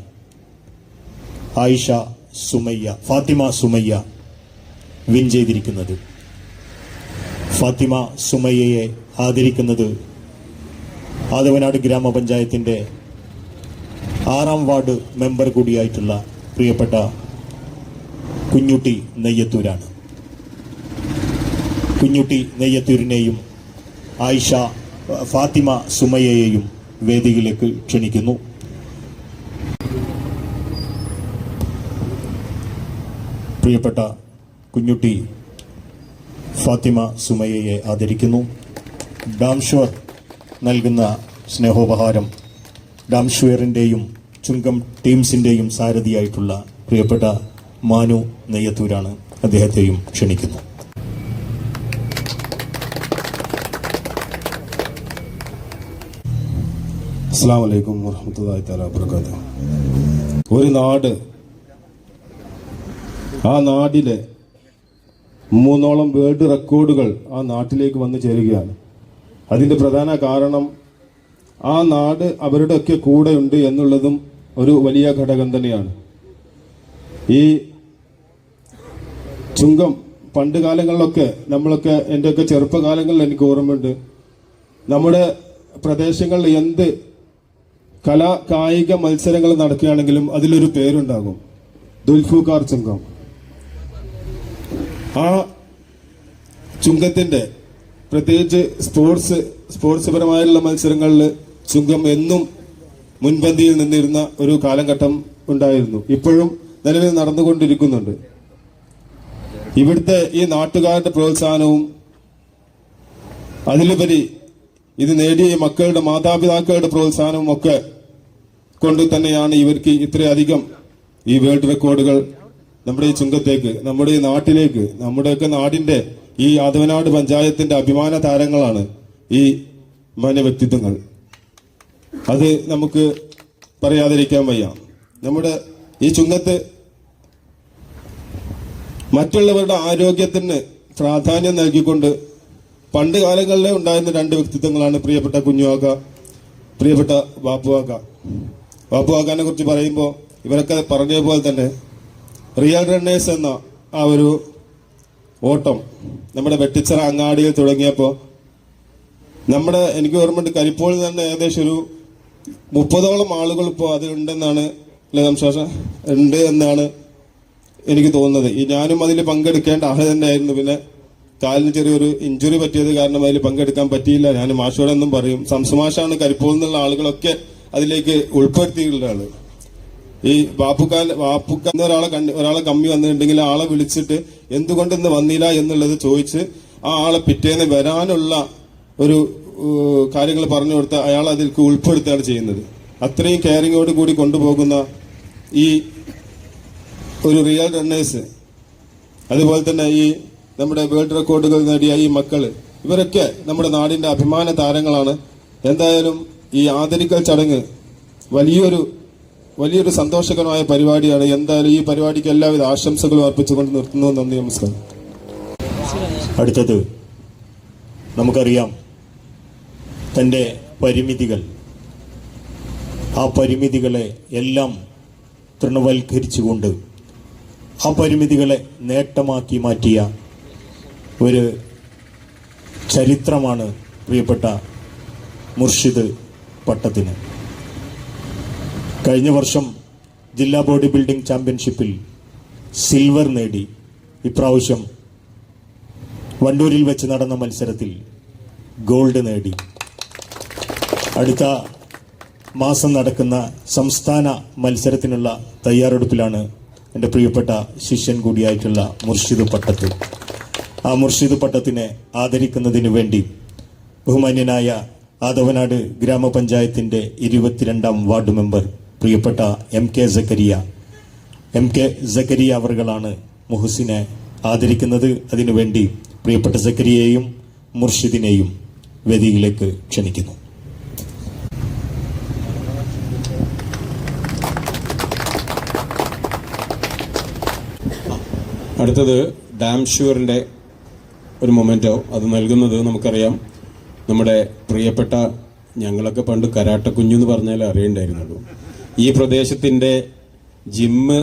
ഫാത്തിമ സുമയ്യ വിൻ ചെയ്തിരിക്കുന്നത്. ഫാത്തിമ സുമയ്യയെ ആദരിക്കുന്നത് ആദവനാട് ഗ്രാമപഞ്ചായത്തിൻ്റെ 6ാം വാർഡ് മെമ്പർ കൂടിയായിട്ടുള്ള പ്രിയപ്പെട്ട കുഞ്ഞുട്ടി നെയ്യത്തൂരാണ്. കുഞ്ഞുട്ടി നെയ്യത്തൂരിനെയും ഫാത്തിമ സുമയ്യയെയും വേദിയിലേക്ക് ക്ഷണിക്കുന്നു. പ്രിയപ്പെട്ട കുഞ്ഞുട്ടി ഫാത്തിമ സുമയ്യയെ ആദരിക്കുന്നു. ഡാംഷ്വർ നൽകുന്ന സ്നേഹോപഹാരം ഡാംഷ്വറിൻ്റെയും ചുങ്കം ടീംസിൻ്റെയും സാരഥിയായിട്ടുള്ള പ്രിയപ്പെട്ട മാനു നെയ്യത്തൂരാണ്. അദ്ദേഹത്തെയും ക്ഷണിക്കുന്നു. അസ്സലാമു അലൈക്കും വറഹ്മത്തുള്ളാഹി തആല വബറകാതുഹു. ഒരു നാട്, ആ നാടിലെ 3 വേൾഡ് റെക്കോർഡുകൾ ആ നാട്ടിലേക്ക് വന്നു ചേരുകയാണ്. അതിന്റെ പ്രധാന കാരണം ആ നാട് അവരുടെയൊക്കെ കൂടെ ഉണ്ട് എന്നുള്ളതും ഒരു വലിയ ഘടകം തന്നെയാണ്. ഈ ചുങ്കം പണ്ട് കാലങ്ങളിലൊക്കെ നമ്മളൊക്കെ എൻ്റെയൊക്കെ ചെറുപ്പകാലങ്ങളിൽ എനിക്ക് ഓർമ്മയുണ്ട്, നമ്മുടെ പ്രദേശങ്ങളിൽ എന്ത് കലാ കായിക മത്സരങ്ങൾ നടക്കുകയാണെങ്കിലും അതിലൊരു പേരുണ്ടാകും, ദുൽഫുകാർ ചുങ്കം. ആ ചുങ്കത്തിന്റെ പ്രത്യേകിച്ച് സ്പോർട്സ് പരമായുള്ള മത്സരങ്ങളിൽ ചുങ്കം എന്നും മുൻപന്തിയിൽ നിന്നിരുന്ന ഒരു കാലഘട്ടം ഉണ്ടായിരുന്നു. ഇപ്പോഴും നിലവിൽ നടന്നുകൊണ്ടിരിക്കുന്നുണ്ട്. ഇവിടുത്തെ ഈ നാട്ടുകാരുടെ പ്രോത്സാഹനവും അതിലുപരി ഇത് നേടിയ മക്കളുടെ മാതാപിതാക്കളുടെ പ്രോത്സാഹനവും ഒക്കെ കൊണ്ട് തന്നെയാണ് ഇവർക്ക് ഇത്രയധികം ഈ വേൾഡ് റെക്കോർഡുകൾ നമ്മുടെ ഈ ചുങ്കത്തേക്ക്, നമ്മുടെ ഈ നാട്ടിലേക്ക്, നമ്മുടെയൊക്കെ നാടിന്റെ ഈ ആദവനാട് പഞ്ചായത്തിന്റെ അഭിമാന താരങ്ങളാണ് ഈ മാന്യ വ്യക്തിത്വങ്ങൾ. അത് നമുക്ക് പറയാതിരിക്കാൻ വയ്യ. നമ്മുടെ ഈ ചുങ്കത്ത് മറ്റുള്ളവരുടെ ആരോഗ്യത്തിന് പ്രാധാന്യം നൽകിക്കൊണ്ട് പണ്ട് കാലങ്ങളിലെ ഉണ്ടായിരുന്ന 2 വ്യക്തിത്വങ്ങളാണ് പ്രിയപ്പെട്ട കുഞ്ഞുവാക്ക, പ്രിയപ്പെട്ട ബാപ്പുവാക്ക. ബാപ്പുവാക്കാനെ കുറിച്ച് പറയുമ്പോൾ ഇവരൊക്കെ പറഞ്ഞ പോലെ തന്നെ റിയൽ റണ്ണേഴ്സ് എന്ന ആ ഒരു ഓട്ടം നമ്മുടെ വെട്ടിച്ചിറ അങ്ങാടിയിൽ തുടങ്ങിയപ്പോൾ എനിക്ക് ഓർമ്മയുണ്ട്, കരിപ്പോളിൽ തന്നെ ഏകദേശം ഒരു 30ഓളം ആളുകൾ ഇപ്പോൾ അതിലുണ്ടെന്നാണ് ഉണ്ട് എന്നാണ് എനിക്ക് തോന്നുന്നത്. ഞാനും അതിൽ പങ്കെടുക്കേണ്ട ആൾ തന്നെയായിരുന്നു. പിന്നെ കാലിന് ചെറിയൊരു ഇഞ്ചുറി പറ്റിയത് കാരണം അതിൽ പങ്കെടുക്കാൻ പറ്റിയില്ല. ഞാൻ മാഷോടെന്നും പറയും, സംസുമാഷാണ് കരിപ്പോളിൽ നിന്നുള്ള ആളുകളൊക്കെ അതിലേക്ക് ഉൾപ്പെടുത്തിയിട്ടുള്ള ആള്. ഈ വാപ്പുക്കാൻ ഒരാളെ കമ്മി വന്നിട്ടുണ്ടെങ്കിൽ ആളെ വിളിച്ചിട്ട് എന്തുകൊണ്ട് ഇന്ന് വന്നില്ല എന്നുള്ളത് ചോദിച്ച് ആ ആളെ പിറ്റേന്ന് വരാനുള്ള ഒരു കാര്യങ്ങൾ പറഞ്ഞു കൊടുത്ത് അയാൾ അതിലേക്ക് ഉൾപ്പെടുത്തുകയാണ് ചെയ്യുന്നത്. അത്രയും കെയറിങ്ങോട് കൂടി കൊണ്ടുപോകുന്ന ഈ ഒരു റിയൽ റണ്ണേഴ്സ്, അതുപോലെ തന്നെ ഈ നമ്മുടെ വേൾഡ് റെക്കോർഡുകൾ നേടിയ ഈ മക്കള്, ഇവരൊക്കെ നമ്മുടെ നാടിന്റെ അഭിമാന താരങ്ങളാണ്. എന്തായാലും ഈ ആദരിക്കൽ ചടങ്ങ് വലിയൊരു സന്തോഷകരമായ പരിപാടിയാണ്. എന്തായാലും ഈ പരിപാടിക്ക് എല്ലാവിധ ആശംസകളും അർപ്പിച്ചുകൊണ്ട് നിർത്തുന്നു. നന്ദി, നമസ്കാരം. അടുത്തത് നമുക്കറിയാം, തൻ്റെ പരിമിതികൾ, ആ പരിമിതികളെ എല്ലാം തൃണവൽക്കരിച്ചുകൊണ്ട് ആ പരിമിതികളെ നേട്ടമാക്കി മാറ്റിയ ഒരു ചരിത്രമാണ് പ്രിയപ്പെട്ട മുർഷിദ് പട്ടത്തിന്. കഴിഞ്ഞ വർഷം ജില്ലാ ബോഡി ബിൽഡിംഗ് ചാമ്പ്യൻഷിപ്പിൽ സിൽവർ നേടി. ഇപ്രാവശ്യം വണ്ടൂരിൽ വെച്ച് നടന്ന മത്സരത്തിൽ ഗോൾഡ് നേടി. അടുത്ത മാസം നടക്കുന്ന സംസ്ഥാന മത്സരത്തിനുള്ള തയ്യാറെടുപ്പിലാണ് എൻ്റെ പ്രിയപ്പെട്ട ശിഷ്യൻ കൂടിയായിട്ടുള്ള മുർഷിദ് പട്ടത്ത്. ആ മുർഷിദ് പട്ടത്തിനെ ആദരിക്കുന്നതിന് വേണ്ടി ബഹുമാന്യനായ ആദവനാട് ഗ്രാമപഞ്ചായത്തിൻ്റെ 22ാം വാർഡ് മെമ്പർ പ്രിയപ്പെട്ട എം കെ സക്കരിയ അവർകളാണ് മുഹസിനെ ആദരിക്കുന്നത്. അതിനുവേണ്ടി പ്രിയപ്പെട്ട സക്കരിയെയും മുർഷിദിനെയും വേദിയിലേക്ക് ക്ഷണിക്കുന്നു. അടുത്തത് ഡാം ഷുവറിൻ്റെ ഒരു മൊമെൻറ്റോ. അത് നൽകുന്നത് നമുക്കറിയാം, നമ്മുടെ പ്രിയപ്പെട്ട, ഞങ്ങളൊക്കെ പണ്ട് കരാട്ട കുഞ്ഞു എന്ന് പറഞ്ഞാൽ അറിയണ്ടായിരുന്നുള്ളൂ. ഈ പ്രദേശത്തിൻ്റെ ജിമ്മ്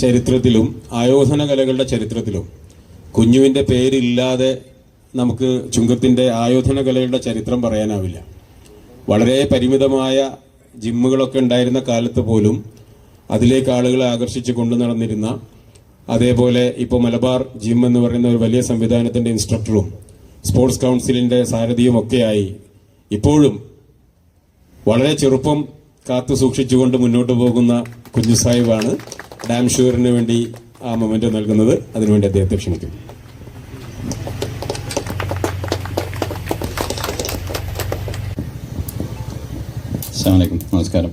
ചരിത്രത്തിലും ആയോധന കലകളുടെ ചരിത്രത്തിലും കുഞ്ഞുവിൻ്റെ പേരില്ലാതെ നമുക്ക് ചുങ്കത്തിൻ്റെ ആയോധന കലകളുടെ ചരിത്രം പറയാനാവില്ല. വളരെ പരിമിതമായ ജിമ്മുകളൊക്കെ ഉണ്ടായിരുന്ന കാലത്ത് പോലും അതിലേക്ക് ആളുകളെ ആകർഷിച്ച് കൊണ്ടു നടന്നിരുന്ന, അതേപോലെ ഇപ്പോൾ മലബാർ ജിം എന്ന് പറയുന്ന ഒരു വലിയ സംവിധാനത്തിൻ്റെ ഇൻസ്ട്രക്ടറും സ്പോർട്സ് കൗൺസിലിൻ്റെ സാരഥിയും ഒക്കെയായി ഇപ്പോഴും വളരെ ചെറുപ്പം കാത്തു സൂക്ഷിച്ചുകൊണ്ട് മുന്നോട്ട് പോകുന്ന കുഞ്ഞു സാഹിബാണ് ഡാം ഷുവറിന് വേണ്ടി ആ മൊമെന്റ് നൽകുന്നത്. അതിനുവേണ്ടി അദ്ദേഹത്തെ ക്ഷണിക്കുന്നു. അസ്സലാമു അലൈക്കും, നമസ്കാരം.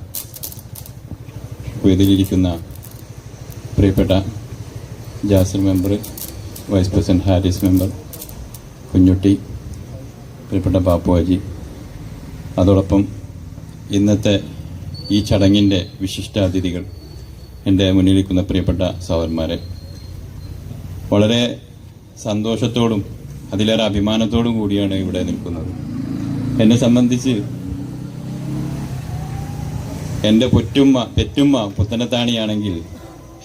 വേദിയിലിരിക്കുന്ന പ്രിയപ്പെട്ട Jasir member, vice president Haris member, Kunhutty, പ്രിയപ്പെട്ട ബാപ്പുവാജി, അതോടൊപ്പം ഇന്നത്തെ ഈ ചടങ്ങിൻ്റെ വിശിഷ്ടാതിഥികൾ, എൻ്റെ മുന്നിലിരിക്കുന്ന പ്രിയപ്പെട്ട സഹോദരന്മാരെ, വളരെ സന്തോഷത്തോടും അതിലേറെ അഭിമാനത്തോടും കൂടിയാണ് ഇവിടെ നിൽക്കുന്നത്. എന്നെ സംബന്ധിച്ച് എൻ്റെ പെറ്റുമ്മ പുത്തനത്താണിയാണെങ്കിൽ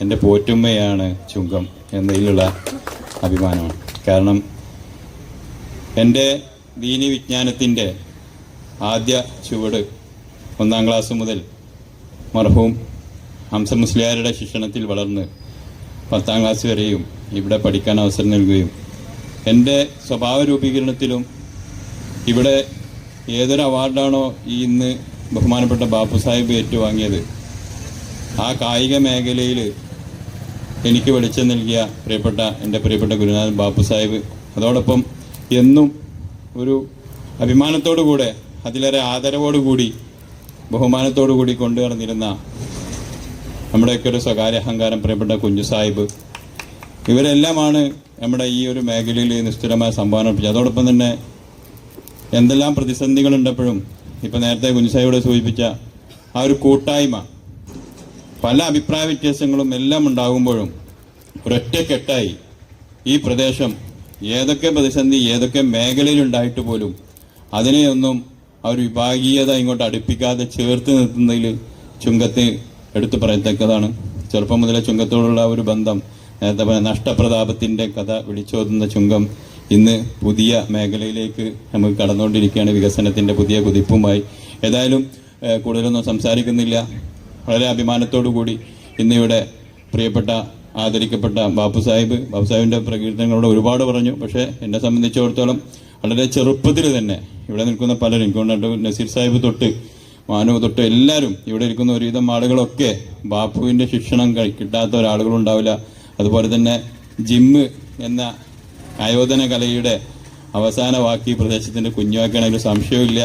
എൻ്റെ പോറ്റുമ്മയാണ് ചുങ്കം എന്നതിലുള്ള അഭിമാനമാണ്. കാരണം എൻ്റെ ദീനി വിജ്ഞാനത്തിൻ്റെ ആദ്യ ചുവട് 1-ാം ക്ലാസ് മുതൽ മർഹൂം ഹംസ മുസ്ലിയാരുടെ ശിക്ഷണത്തിൽ വളർന്ന് 10-ാം ക്ലാസ് വരെയും ഇവിടെ പഠിക്കാൻ അവസരം നൽകുകയും എൻ്റെ സ്വഭാവ രൂപീകരണത്തിലും ഇവിടെ ഏതൊരു അവാർഡാണോ ഈ ഇന്ന് ബഹുമാനപ്പെട്ട ബാപ്പു സാഹിബ് ഏറ്റുവാങ്ങിയത്, ആ കായിക മേഖലയിൽ എനിക്ക് വെളിച്ചം നൽകിയ എൻ്റെ പ്രിയപ്പെട്ട ഗുരുനാഥൻ ബാപ്പു സാഹിബ്, അതോടൊപ്പം എന്നും ഒരു അഭിമാനത്തോടുകൂടെ അതിലേറെ ആദരവോടുകൂടി ബഹുമാനത്തോടുകൂടി കൊണ്ടു നടന്നിരുന്ന നമ്മുടെയൊക്കെ ഒരു സ്വകാര്യ അഹങ്കാരം പ്രിയപ്പെട്ട കുഞ്ഞു സാഹിബ്, ഇവരെല്ലാമാണ് നമ്മുടെ ഈ ഒരു മേഖലയിൽ നിശ്ചലമായ സംഭാവന അർപ്പിച്ചത്. അതോടൊപ്പം തന്നെ എന്തെല്ലാം പ്രതിസന്ധികളുണ്ടപ്പോഴും ഇപ്പം നേരത്തെ കുഞ്ഞു സാഹിബിവിടെ സൂചിപ്പിച്ച ആ ഒരു കൂട്ടായ്മ, പല അഭിപ്രായ വ്യത്യാസങ്ങളും എല്ലാം ഉണ്ടാകുമ്പോഴും ഒരൊറ്റക്കെട്ടായി ഈ പ്രദേശം ഏതൊക്കെ പ്രതിസന്ധി ഏതൊക്കെ മേഖലയിലുണ്ടായിട്ട് പോലും അതിനെയൊന്നും ആ ഒരു വിഭാഗീയത ഇങ്ങോട്ട് അടുപ്പിക്കാതെ ചേർത്ത് നിർത്തുന്നതിൽ ചുങ്കത്ത് എടുത്തു പറയത്തക്കതാണ്. ചെറുപ്പം മുതലേ ചുങ്കത്തോടുള്ള ഒരു ബന്ധം, നേരത്തെ പറഞ്ഞ നഷ്ടപ്രതാപത്തിൻ്റെ കഥ വിളിച്ചോതുന്ന ചുങ്കം ഇന്ന് പുതിയ മേഖലയിലേക്ക് നമുക്ക് കടന്നുകൊണ്ടിരിക്കുകയാണ്, വികസനത്തിൻ്റെ പുതിയ കുതിപ്പുമായി. ഏതായാലും കൂടുതലൊന്നും സംസാരിക്കുന്നില്ല. വളരെ അഭിമാനത്തോടു കൂടി ഇന്നിവിടെ പ്രിയപ്പെട്ട ആദരിക്കപ്പെട്ട ബാപ്പു സാഹിബിൻ്റെ പ്രകീർത്തനങ്ങളോട് ഒരുപാട് പറഞ്ഞു. പക്ഷേ എന്നെ സംബന്ധിച്ചിടത്തോളം വളരെ ചെറുപ്പത്തിൽ തന്നെ ഇവിടെ നിൽക്കുന്ന പലരും, കൊണ്ടിട്ട് നസീർ സാഹിബ് തൊട്ട് മാനു തൊട്ട് എല്ലാവരും ഇവിടെ ഇരിക്കുന്ന ഒരുവിധം ആളുകളൊക്കെ ബാപ്പുവിൻ്റെ ശിക്ഷണം കിട്ടാത്ത ഒരാളുകളുണ്ടാവില്ല. അതുപോലെ തന്നെ ജിമ്മ് എന്ന ആയോധന കലയുടെ അവസാന വാക്ക് ഈ പ്രദേശത്തിൻ്റെ കുഞ്ഞുവാക്കാണെങ്കിൽ സംശയമില്ല.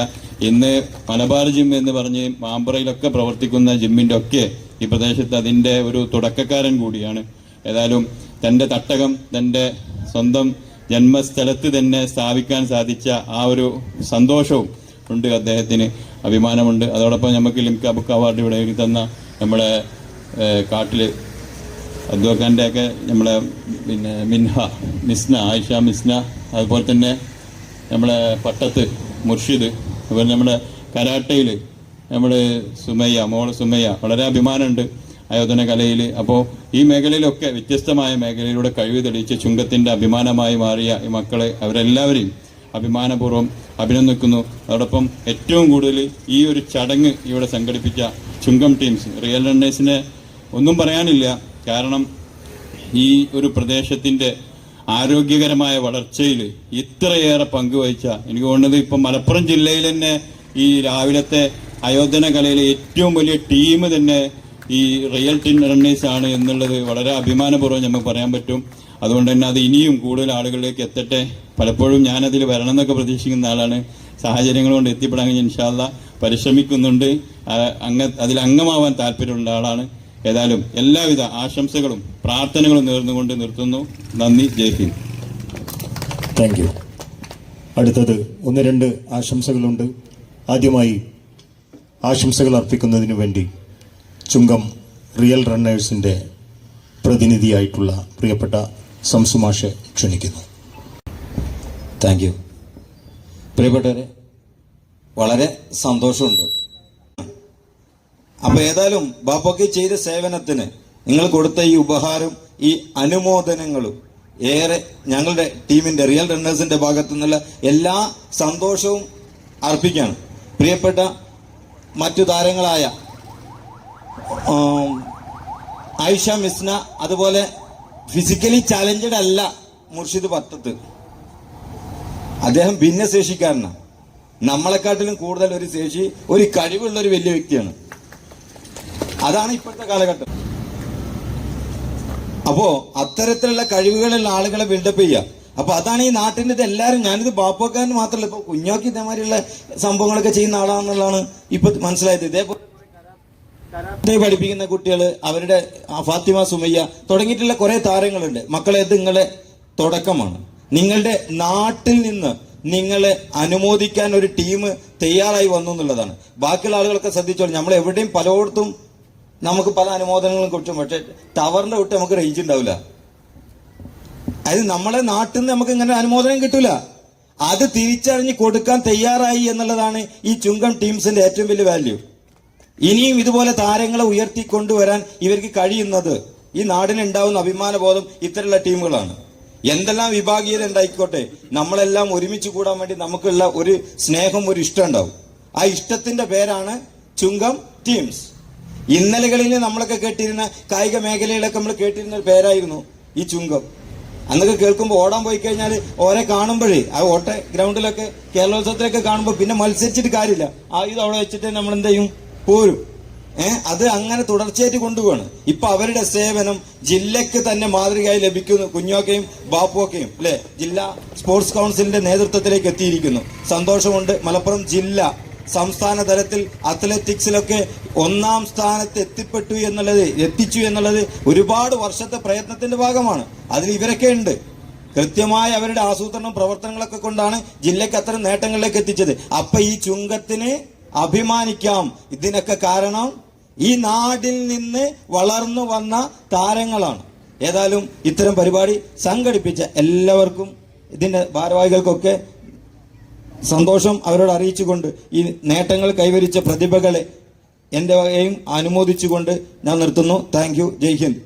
ഇന്ന് മലബാർ ജിം എന്ന് പറഞ്ഞ് മാമ്പറയിലൊക്കെ പ്രവർത്തിക്കുന്ന ജിമ്മിൻ്റെ ഒക്കെ ഈ പ്രദേശത്ത് അതിൻ്റെ ഒരു തുടക്കക്കാരൻ കൂടിയാണ്. ഏതായാലും തൻ്റെ തട്ടകം തൻ്റെ സ്വന്തം ജന്മസ്ഥലത്ത് തന്നെ സ്ഥാപിക്കാൻ സാധിച്ച ആ ഒരു സന്തോഷവും ഉണ്ട്, അദ്ദേഹത്തിന് അഭിമാനമുണ്ട്. അതോടൊപ്പം നമുക്ക് ലിംക ബുക്ക് അവാർഡ് ഇവിടെ എഴുതി തന്ന നമ്മളെ കാട്ടിൽ അദ്വക്കാൻ്റെയൊക്കെ നമ്മളെ മിസ്ന ആയിഷ മിസ്ന, അതുപോലെ തന്നെ നമ്മളെ പട്ടത്ത് മുർഷിദ്, അതുപോലെ നമ്മുടെ കരാട്ടയിൽ നമ്മൾ മോള് സുമയ്യ, വളരെ അഭിമാനമുണ്ട് ആയോധന കലയിൽ. അപ്പോൾ ഈ മേഖലയിലൊക്കെ വ്യത്യസ്തമായ മേഖലയിലൂടെ കഴിവ് തെളിയിച്ച് ചുങ്കത്തിൻ്റെ അഭിമാനമായി മാറിയ ഈ മക്കളെ അവരെല്ലാവരെയും അഭിമാനപൂർവ്വം അഭിനന്ദിക്കുന്നു. അതോടൊപ്പം ഏറ്റവും കൂടുതൽ ഈ ഒരു ചടങ്ങ് ഇവിടെ സംഘടിപ്പിച്ച ചുങ്കം ടീംസ്, റിയൽ റണ്ണേഴ്സിനെ ഒന്നും പറയാനില്ല. കാരണം ഈ ഒരു പ്രദേശത്തിൻ്റെ ആരോഗ്യകരമായ വളർച്ചയിൽ ഇത്രയേറെ പങ്കുവഹിച്ച, എനിക്ക് തോന്നുന്നത് ഇപ്പം മലപ്പുറം ജില്ലയിൽ തന്നെ ഈ രാവിലത്തെ ആയോധന കലയിലെ ഏറ്റവും വലിയ ടീം തന്നെ ഈ റിയൽ റണ്ണേഴ്സ് ആണ് എന്നുള്ളത് വളരെ അഭിമാനപൂർവ്വം നമുക്ക് പറയാൻ പറ്റും. അതുകൊണ്ട് തന്നെ അത് ഇനിയും കൂടുതൽ ആളുകളിലേക്ക് എത്തട്ടെ. പലപ്പോഴും ഞാനതിൽ വരണം എന്നൊക്കെ പ്രതീക്ഷിക്കുന്ന ആളാണ്. സാഹചര്യങ്ങൾ കൊണ്ട് എത്തിപ്പെടാൻ ഇൻഷാ അല്ലാഹ് പരിശ്രമിക്കുന്നുണ്ട്. അതിൽ അംഗമാവാൻ താല്പര്യമുള്ള ആളാണ്. ഏതായാലും എല്ലാവിധ ആശംസകളും പ്രാർത്ഥനകളും നേർന്നുകൊണ്ട് നിർത്തുന്നു. നന്ദി. ജയ് ഹിന്ദ്. Thank you. അടുത്തത് 1-2 ആശംസകളുണ്ട്. ആദ്യമായി ആശംസകൾ അർപ്പിക്കുന്നതിനു വേണ്ടി ചുങ്കം റിയൽ റണ്ണേഴ്സിൻ്റെ പ്രതിനിധിയായിട്ടുള്ള പ്രിയപ്പെട്ട സംസുമാഷെ ക്ഷണിക്കുന്നു. Thank you. പ്രിയപ്പെട്ടവരെ, വളരെ സന്തോഷമുണ്ട്. അപ്പൊ ഏതായാലും ബാപ്പയ്ക്ക് ചെയ്ത സേവനത്തിന് നിങ്ങൾ കൊടുത്ത ഈ ഉപഹാരം, ഈ അനുമോദനങ്ങളും ഏറെ ഞങ്ങളുടെ ടീമിന്റെ റിയൽ റണ്ണേഴ്സിന്റെ ഭാഗത്തു നിന്നുള്ള എല്ലാ സന്തോഷവും അർപ്പിക്കുകയാണ്. പ്രിയപ്പെട്ട മറ്റു താരങ്ങളായ ആയിഷ മിസ്ന, അതുപോലെ ഫിസിക്കലി ചാലഞ്ചഡ് അല്ല മുർഷിദ് പത്തത്ത്, അദ്ദേഹം ഭിന്നശേഷിക്കാരനാണ്. നമ്മളെക്കാട്ടിലും കൂടുതൽ ഒരു ശേഷി, ഒരു കഴിവുള്ള ഒരു വലിയ വ്യക്തിയാണ്. അതാണ് ഇപ്പോഴത്തെ കാലഘട്ടം. അപ്പോ അത്തരത്തിലുള്ള കഴിവുകളുള്ള ആളുകളെ ബിൽഡപ്പ് ചെയ്യുക. അപ്പൊ അതാണ് ഈ നാട്ടിന്റെ ഇത് എല്ലാവരും. ഞാനിത് ബാപ്പക്കാരന് മാത്രമല്ല, ഇപ്പൊ കുഞ്ഞാക്കി ഇതേമാതിരിയുള്ള സംഭവങ്ങളൊക്കെ ചെയ്യുന്ന ആളാണെന്നുള്ളതാണ് ഇപ്പൊ മനസ്സിലായത്. ഇതേപോലെ പഠിപ്പിക്കുന്ന കുട്ടികൾ, അവരുടെ ഫാത്തിമ, സുമയ്യ തുടങ്ങിയിട്ടുള്ള കുറെ താരങ്ങളുണ്ട്. മക്കളെ, ഇത് നിങ്ങളെ തുടക്കമാണ്. നിങ്ങളുടെ നാട്ടിൽ നിന്ന് നിങ്ങളെ അനുമോദിക്കാൻ ഒരു ടീം തയ്യാറായി വന്നു എന്നുള്ളതാണ്. ബാക്കിയുള്ള ആളുകളൊക്കെ ശ്രദ്ധിച്ചോളൂ. നമ്മൾ എവിടെയും പലയിടത്തും നമുക്ക് പല അനുമോദനങ്ങളും കുറിച്ചും, പക്ഷെ ടവറിന്റെ വിട്ട് നമുക്ക് റേഞ്ച് ഉണ്ടാവില്ല. അതായത് നമ്മളെ നാട്ടിൽ നിന്ന് നമുക്ക് ഇങ്ങനെ അനുമോദനം കിട്ടൂല. അത് തിരിച്ചറിഞ്ഞ് കൊടുക്കാൻ തയ്യാറായി എന്നുള്ളതാണ് ഈ ചുങ്കം ടീംസിന്റെ ഏറ്റവും വലിയ വാല്യൂ. ഇനിയും ഇതുപോലെ താരങ്ങളെ ഉയർത്തിക്കൊണ്ടുവരാൻ ഇവർക്ക് കഴിയുന്നത് ഈ നാടിന് ഉണ്ടാവുന്ന അഭിമാനബോധം ഇത്തരമുള്ള ടീമുകളാണ്. എന്തെല്ലാം വിഭാഗീയത ഉണ്ടായിക്കോട്ടെ, നമ്മളെല്ലാം ഒരുമിച്ച് കൂടാൻ വേണ്ടി നമുക്കുള്ള ഒരു സ്നേഹം, ഒരു ഇഷ്ടം ഉണ്ടാവും. ആ ഇഷ്ടത്തിന്റെ പേരാണ് ചുങ്കം ടീംസ്. ഇന്നലകളിൽ നമ്മളൊക്കെ കേട്ടിരുന്ന കായിക മേഖലയിലൊക്കെ നമ്മൾ കേട്ടിരുന്ന ഒരു പേരായിരുന്നു ഈ ചുങ്കം. അന്നൊക്കെ കേൾക്കുമ്പോൾ ഓടാൻ പോയി കഴിഞ്ഞാൽ ഓരെ കാണുമ്പോഴേ ആ ഓട്ട ഗ്രൗണ്ടിലൊക്കെ കേരളോത്സവത്തിലൊക്കെ കാണുമ്പോൾ പിന്നെ മത്സരിച്ചിട്ട് കാര്യമില്ല, ഇത് അവിടെ വെച്ചിട്ട് നമ്മൾ എന്ത് ചെയ്യും, പോരും. അത് അങ്ങനെ തുടർച്ചയായിട്ട് കൊണ്ടുപോവാണ്. ഇപ്പൊ അവരുടെ സേവനം ജില്ലക്ക് തന്നെ മാതൃകയായി ലഭിക്കുന്നു. കുഞ്ഞോക്കയും ബാപ്പുവൊക്കെയും അല്ലെ ജില്ലാ സ്പോർട്സ് കൗൺസിലിന്റെ നേതൃത്വത്തിലേക്ക് എത്തിയിരിക്കുന്നു. സന്തോഷമുണ്ട്. മലപ്പുറം ജില്ല സംസ്ഥാന തലത്തിൽ അത്ലറ്റിക്സിലൊക്കെ 1-ാം സ്ഥാനത്ത് എത്തിച്ചു എന്നുള്ളത് ഒരുപാട് വർഷത്തെ പ്രയത്നത്തിന്റെ ഭാഗമാണ്. അതിൽ ഇവരൊക്കെ ഉണ്ട്. കൃത്യമായ അവരുടെ ആസൂത്രണം പ്രവർത്തനങ്ങളൊക്കെ കൊണ്ടാണ് ജില്ലക്ക് അത്തരം നേട്ടങ്ങളിലേക്ക് എത്തിച്ചത്. അപ്പൊ ഈ ചുങ്കത്തിന് അഭിമാനിക്കാം. ഇതിനൊക്കെ കാരണം ഈ നാടിൽ നിന്ന് വളർന്നു വന്ന താരങ്ങളാണ്. ഏതായാലും ഇത്തരം പരിപാടി സംഘടിപ്പിച്ച എല്ലാവർക്കും, ഇതിന്റെ ഭാരവാഹികൾക്കൊക്കെ സന്തോഷം അവരോട് അറിയിച്ചുകൊണ്ട് ഈ നേട്ടങ്ങൾ കൈവരിച്ച പ്രതിഭകളെ എന്റെ വകയും അനുമോദിച്ചുകൊണ്ട് ഞാൻ നിർത്തുന്നു. Thank you. ജയ് ഹിന്ദ്.